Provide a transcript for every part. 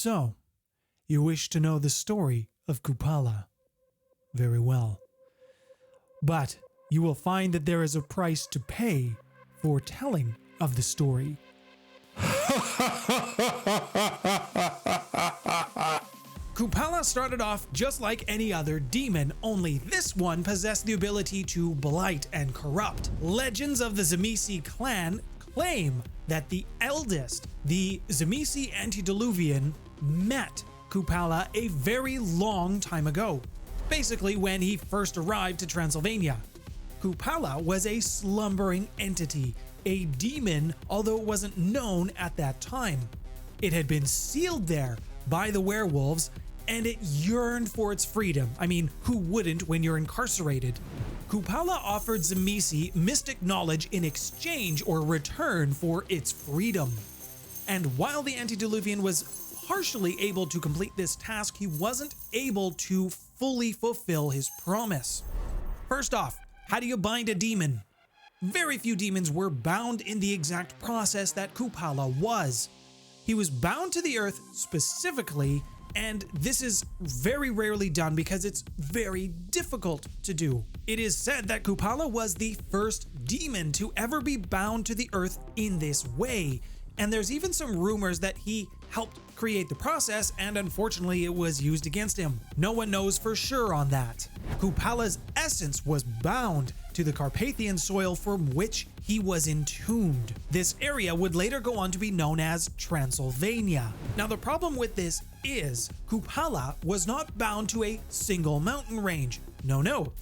So, you wish to know the story of Kupala? Very well. But you will find that there is a price to pay for telling of the story. Kupala started off just like any other demon, only this one possessed the ability to blight and corrupt. Legends of the Tzimisce clan claim that the eldest, the Tzimisce Antediluvian, met Kupala a very long time ago, basically when he first arrived to Transylvania. Kupala was a slumbering entity, a demon, although it wasn't known at that time. It had been sealed there by the werewolves, and it yearned for its freedom. I mean, who wouldn't when you're incarcerated? Kupala offered Tzimisce mystic knowledge in exchange or return for its freedom. And while the Antediluvian was partially able to complete this task, he wasn't able to fully fulfill his promise. First off, how do you bind a demon? Very few demons were bound in the exact process that Kupala was. He was bound to the earth specifically, and this is very rarely done because it's very difficult to do. It is said that Kupala was the first demon to ever be bound to the earth in this way, and there's even some rumors that he helped create the process, and unfortunately it was used against him. No one knows for sure on that. Kupala's essence was bound to the Carpathian soil from which he was entombed. This area would later go on to be known as Transylvania. Now the problem with this is Kupala was not bound to a single mountain range. No.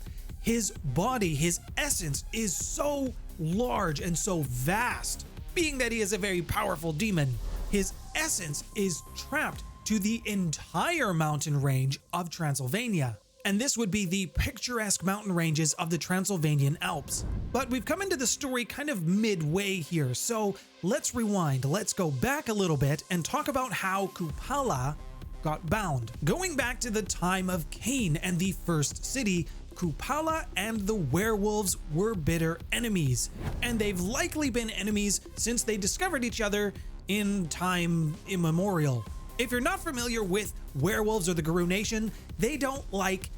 His body, his essence is so large and so vast. Being that he is a very powerful demon, his essence is trapped to the entire mountain range of Transylvania. And this would be the picturesque mountain ranges of the Transylvanian Alps. But we've come into the story kind of midway here, so let's rewind. Let's go back a little bit and talk about how Kupala got bound. Going back to the time of Cain and the first city, Kupala and the werewolves were bitter enemies, and they've likely been enemies since they discovered each other in time immemorial. If you're not familiar with werewolves or the Garou Nation, they don't like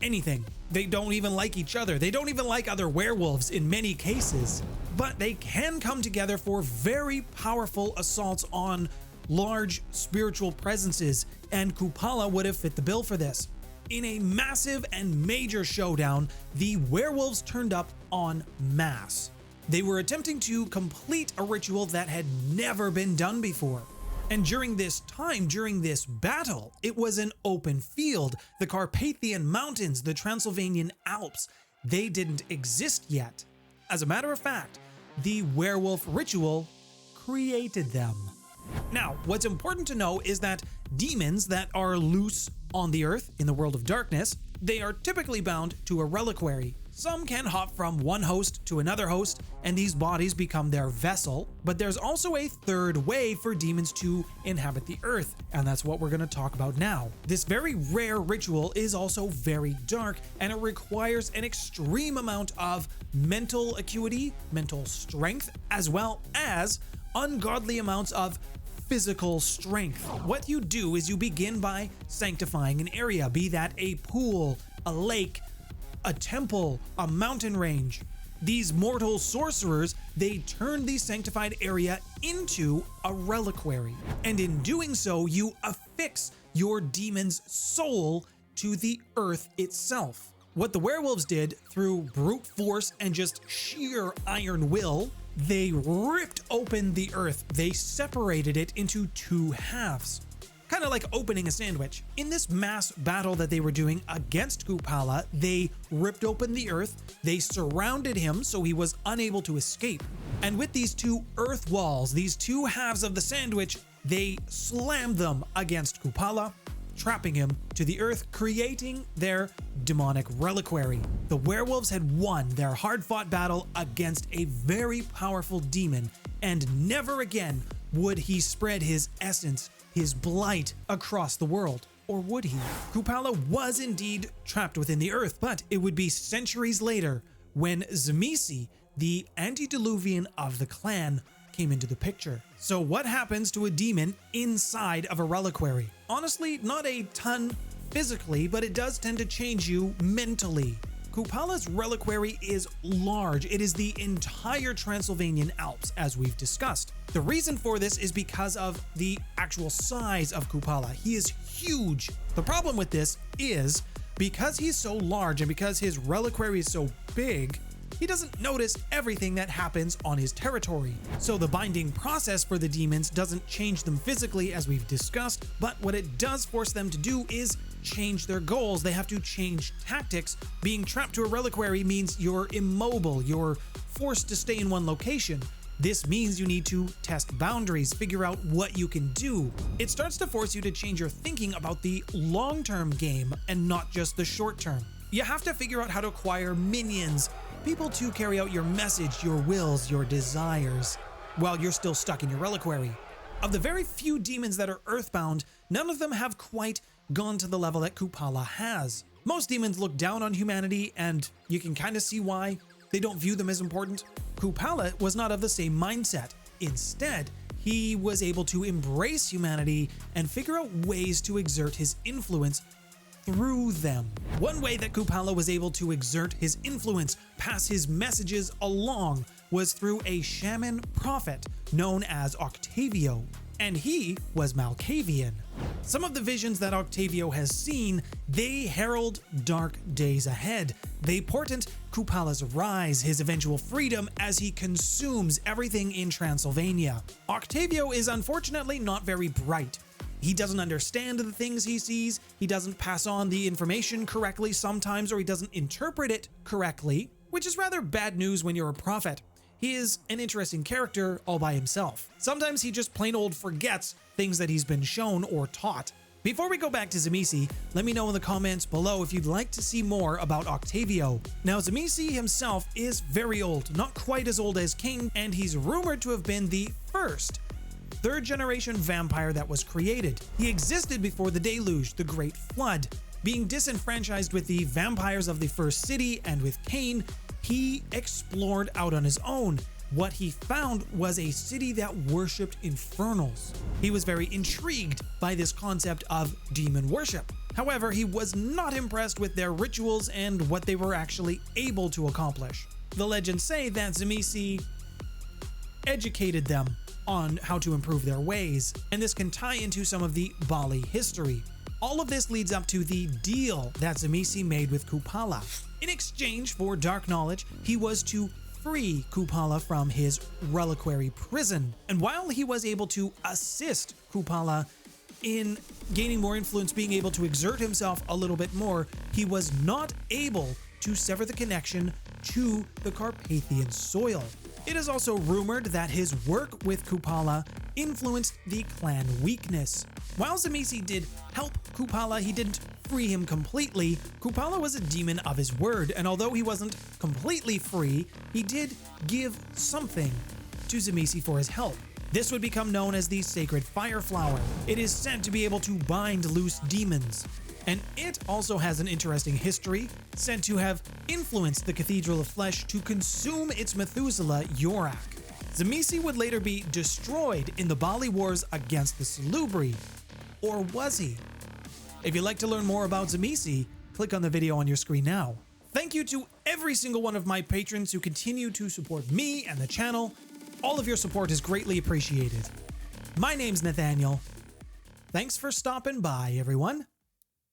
anything. They don't even like each other. They don't even like other werewolves in many cases, but they can come together for very powerful assaults on large spiritual presences, and Kupala would have fit the bill for this. In a massive and major showdown, the werewolves turned up en masse. They were attempting to complete a ritual that had never been done before. And during this time, during this battle, it was an open field. The Carpathian Mountains, the Transylvanian Alps, they didn't exist yet. As a matter of fact, the werewolf ritual created them. Now, what's important to know is that demons that are loose on the earth in the World of Darkness, they are typically bound to a reliquary. Some can hop from one host to another host, and these bodies become their vessel, but there's also a third way for demons to inhabit the earth, and that's what we're going to talk about now. This very rare ritual is also very dark, and it requires an extreme amount of mental acuity, mental strength, as well as ungodly amounts of physical strength. What you do is you begin by sanctifying an area, be that a pool, a lake, a temple, a mountain range. These mortal sorcerers, they turn the sanctified area into a reliquary. And in doing so, you affix your demon's soul to the earth itself. What the werewolves did through brute force and just sheer iron will, they ripped open the earth. They separated it into two halves. Kind of like opening a sandwich. In this mass battle that they were doing against Kupala, they ripped open the earth, they surrounded him so he was unable to escape. And with these two earth walls, these two halves of the sandwich, they slammed them against Kupala, trapping him to the earth, creating their demonic reliquary. The werewolves had won their hard-fought battle against a very powerful demon, and never again would he spread his essence, his blight, across the world. Or would he? Kupala was indeed trapped within the earth, but it would be centuries later when Tzimisce, the antediluvian of the clan, came into the picture. So what happens to a demon inside of a reliquary? Honestly, not a ton physically, but it does tend to change you mentally. Kupala's reliquary is large. It is the entire Transylvanian Alps, as we've discussed. The reason for this is because of the actual size of Kupala. He is huge. The problem with this is because he's so large and because his reliquary is so big, he doesn't notice everything that happens on his territory. So the binding process for the demons doesn't change them physically, as we've discussed, but what it does force them to do is change their goals. They have to change tactics. Being trapped to a reliquary means you're immobile, you're forced to stay in one location. This means you need to test boundaries, figure out what you can do. It starts to force you to change your thinking about the long-term game and not just the short-term. You have to figure out how to acquire minions, people to carry out your message, your wills, your desires, while you're still stuck in your reliquary. Of the very few demons that are earthbound, none of them have quite gone to the level that Kupala has. Most demons look down on humanity, and you can kind of see why. They don't view them as important. Kupala was not of the same mindset. Instead, he was able to embrace humanity and figure out ways to exert his influence through them. One way that Kupala was able to exert his influence, pass his messages along, was through a shaman prophet known as Octavio, and he was Malkavian. Some of the visions that Octavio has seen, they herald dark days ahead. They portend Kupala's rise, his eventual freedom as he consumes everything in Transylvania. Octavio is unfortunately not very bright. He doesn't understand the things he sees, he doesn't pass on the information correctly sometimes, or he doesn't interpret it correctly, which is rather bad news when you're a prophet. He is an interesting character all by himself. Sometimes he just plain old forgets things that he's been shown or taught. Before we go back to Tzimisce, let me know in the comments below if you'd like to see more about Octavio. Now, Tzimisce himself is very old, not quite as old as King, and he's rumored to have been the first third-generation vampire that was created. He existed before the deluge, the Great Flood. Being disenfranchised with the vampires of the first city and with Cain, he explored out on his own. What he found was a city that worshipped infernals. He was very intrigued by this concept of demon worship. However, he was not impressed with their rituals and what they were actually able to accomplish. The legends say that Tzimisce educated them on how to improve their ways, and this can tie into some of the Bali history. All of this leads up to the deal that Tzimisce made with Kupala. In exchange for dark knowledge, he was to free Kupala from his reliquary prison. And while he was able to assist Kupala in gaining more influence, being able to exert himself a little bit more, he was not able to sever the connection to the Carpathian soil. It is also rumored that his work with Kupala influenced the clan weakness. While Tzimisce did help Kupala, he didn't free him completely. Kupala was a demon of his word, and although he wasn't completely free, he did give something to Tzimisce for his help. This would become known as the Sacred Fire Flower. It is said to be able to bind loose demons, and it also has an interesting history, said to have influenced the Cathedral of Flesh to consume its Methuselah, Yorak. Tzimisce would later be destroyed in the Bali Wars against the Salubri. Or was he? If you'd like to learn more about Tzimisce, click on the video on your screen now. Thank you to every single one of my patrons who continue to support me and the channel. All of your support is greatly appreciated. My name's Nathaniel. Thanks for stopping by, everyone.